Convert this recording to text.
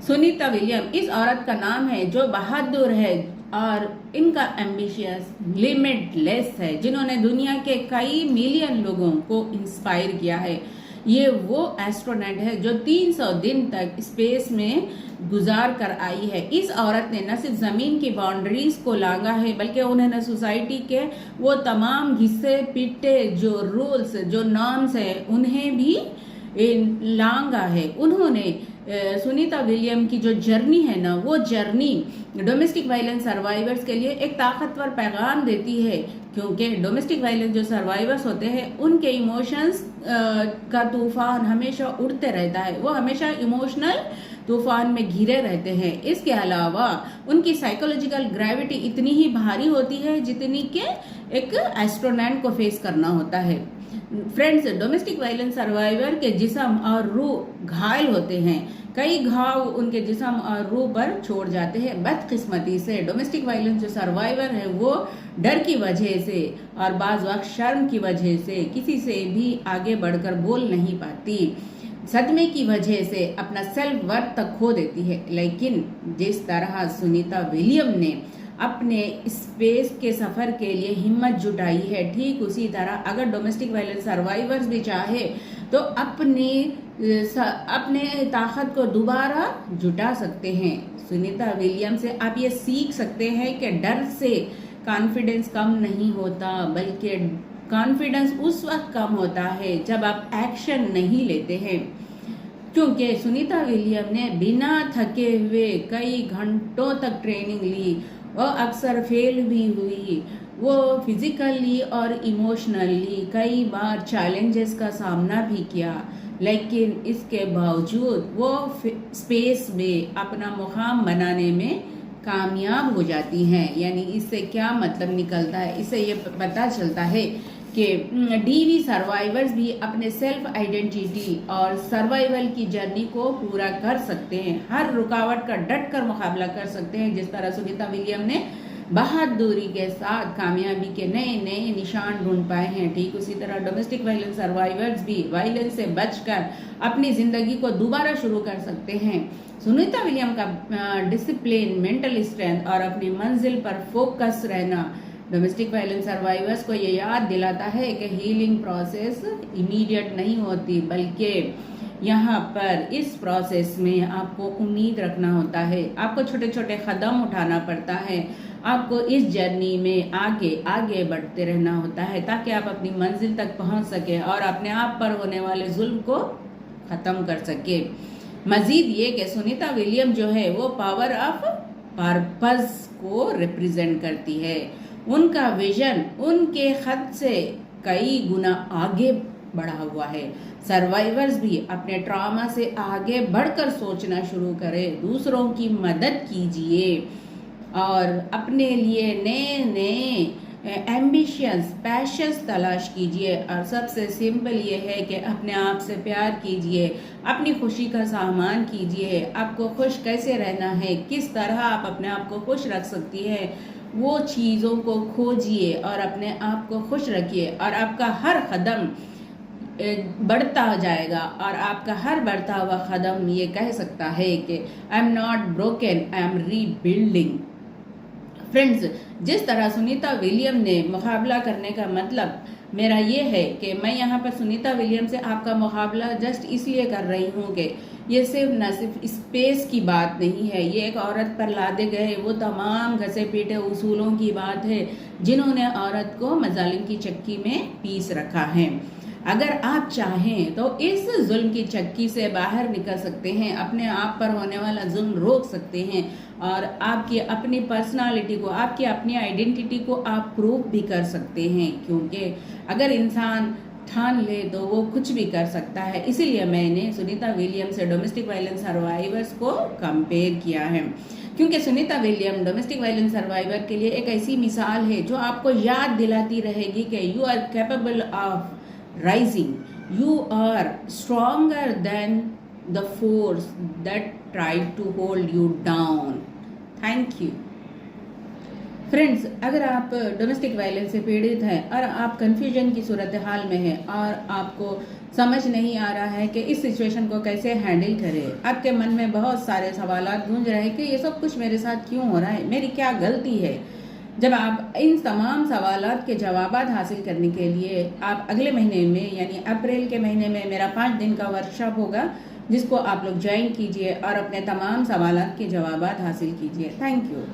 Sunita William इस औरत का नाम है जो बहादुर है और इनका एम्बिशियस लिमिटलेस है, जिन्होंने दुनिया के कई मिलियन लोगों को इंस्पायर किया है। ये वो एस्ट्रोनॉट है जो 300 दिन तक स्पेस में गुजार कर आई है। इस औरत ने न सिर्फ जमीन की बाउंड्रीज को लांगा है, बल्कि उन्होंने सोसाइटी के वो तमाम घिस्से पिट्टे जो रूल्स जो नॉर्म्स है उन्हें भी लांगा है। उन्होंने सुनीता विलियम की जो जर्नी है ना, वो जर्नी डोमेस्टिक वायलेंस सर्वाइवर्स के लिए एक ताकतवर पैगाम देती है, क्योंकि डोमेस्टिक वायलेंस जो सर्वाइवर्स होते हैं उनके इमोशंस का तूफान हमेशा उड़ते रहता है, वो हमेशा इमोशनल तूफान में घिरे रहते हैं। इसके अलावा उनकी साइकोलॉजिकल ग्रेविटी इतनी ही भारी होती है जितनी के एक एस्ट्रोनॉट को फेस करना होता है। फ्रेंड्स, डोमेस्टिक वायलेंस सर्वाइवर के जिस्म और रूह घायल होते हैं, कई घाव उनके जिस्म और रूह पर छोड़ जाते हैं। बदकिस्मती से डोमेस्टिक वायलेंस जो सर्वाइवर है वो डर की वजह से और बाज वक्त शर्म की वजह से किसी से भी आगे बढ़कर बोल नहीं पाती, सदमे की वजह से अपना सेल्फ वर्थ तक खो देती है। लेकिन जिस तरह सुनीता विलियम ने अपने स्पेस के सफर के लिए हिम्मत जुटाई है, ठीक उसी तरह अगर डोमेस्टिक वायलेंस सर्वाइवर्स भी चाहे तो अपने ताकत को दोबारा जुटा सकते हैं। सुनीता विलियम से आप ये सीख सकते हैं कि डर से कॉन्फिडेंस कम नहीं होता, बल्कि कॉन्फिडेंस उस वक्त कम होता है जब आप एक्शन नहीं लेते हैं। क्योंकि सुनीता विलियम ने बिना थके हुए कई घंटों तक ट्रेनिंग ली, वो अक्सर फेल भी हुई, वो फिजिकली और इमोशनली कई बार चैलेंजेस का सामना भी किया, लेकिन इसके बावजूद वो स्पेस में अपना मुकाम बनाने में कामयाब हो जाती हैं। यानी इससे क्या मतलब निकलता है, इससे ये पता चलता है कि डीवी सर्वाइवर्स भी अपने सेल्फ आइडेंटिटी और सर्वाइवल की जर्नी को पूरा कर सकते हैं, हर रुकावट का डट कर मुकाबला कर सकते हैं। जिस तरह सुनीता विलियम ने बहादुरी के साथ कामयाबी के नए नए निशान ढूंढ पाए हैं, ठीक उसी तरह डोमेस्टिक वायलेंस सर्वाइवर्स भी वायलेंस से बचकर अपनी जिंदगी को दोबारा शुरू कर सकते हैं। सुनीता विलियम का डिसिप्लिन, मेंटल स्ट्रेंथ और अपनी मंजिल पर फोकस रहना डोमेस्टिक वायलेंस सर्वाइवर्स को ये याद दिलाता है कि हीलिंग प्रोसेस इमीडिएट नहीं होती, बल्कि यहाँ पर इस प्रोसेस में आपको उम्मीद रखना होता है, आपको छोटे छोटे कदम उठाना पड़ता है, आपको इस जर्नी में आगे आगे बढ़ते रहना होता है ताकि आप अपनी मंजिल तक पहुँच सके और अपने आप पर होने वाले जुल्म को ख़त्म कर सके। मजीद ये कि सुनीता विलियम जो है वो पावर ऑफ पर्पस को रिप्रेजेंट करती है। उनका विजन उनके खत से कई गुना आगे बढ़ा हुआ है। सर्वाइवर्स भी अपने ट्रॉमा से आगे बढ़कर सोचना शुरू करें, दूसरों की मदद कीजिए और अपने लिए नए नए एम्बिशंस, पैशंस तलाश कीजिए। और सबसे सिंपल ये है कि अपने आप से प्यार कीजिए, अपनी खुशी का सामान कीजिए। आपको खुश कैसे रहना है, किस तरह आप अपने आप को खुश रख सकती है, वो चीज़ों को खोजिए और अपने आप को खुश रखिए और आपका हर कदम बढ़ता जाएगा और आपका हर बढ़ता हुआ कदम ये कह सकता है कि I am not broken, I am rebuilding. Friends, जिस तरह सुनीता विलियम ने मुकाबला करने का मतलब मेरा ये है कि मैं यहाँ पर सुनीता विलियम से आपका मुकाबला जस्ट इसलिए कर रही हूँ कि ये सिर्फ न सिर्फ स्पेस की बात नहीं है, ये एक औरत पर लादे गए वो तमाम घसे पीटे उसूलों की बात है जिन्होंने औरत को मजालिम की चक्की में पीस रखा है। अगर आप चाहें तो इस जुल्म की चक्की से बाहर निकल सकते हैं, अपने आप पर होने वाला जुल्म रोक सकते हैं और आपकी अपनी पर्सनालिटी को, आपकी अपनी आइडेंटिटी को आप प्रूव भी कर सकते हैं। क्योंकि अगर इंसान ठान ले तो वो कुछ भी कर सकता है। इसीलिए मैंने सुनीता विलियम से डोमेस्टिक वायलेंस सर्वाइवर्स को कंपेयर किया है, क्योंकि Sunita William domestic violence survivor के लिए एक ऐसी मिसाल है जो आपको याद दिलाती रहेगी कि you are capable of rising, you are stronger than the force that tried to hold you down. Thank you. Friends, अगर आप डोमेस्टिक वायलेंस से पीड़ित हैं और आप कंफ्यूजन की सूरत हाल में हैं और आपको समझ नहीं आ रहा है कि इस सिचुएशन को कैसे हैंडल करें। आपके मन में बहुत सारे सवालात गूंज रहे हैं कि ये सब कुछ मेरे साथ क्यों हो रहा है, मेरी क्या गलती है। जब आप इन तमाम सवालात के जवाबात हासिल करने के लिए आप अगले महीने में यानी अप्रैल के महीने में मेरा 5 दिन का वर्कशॉप होगा, जिसको आप लोग ज्वाइन कीजिए और अपने तमाम सवालात के जवाबात हासिल कीजिए। Thank you.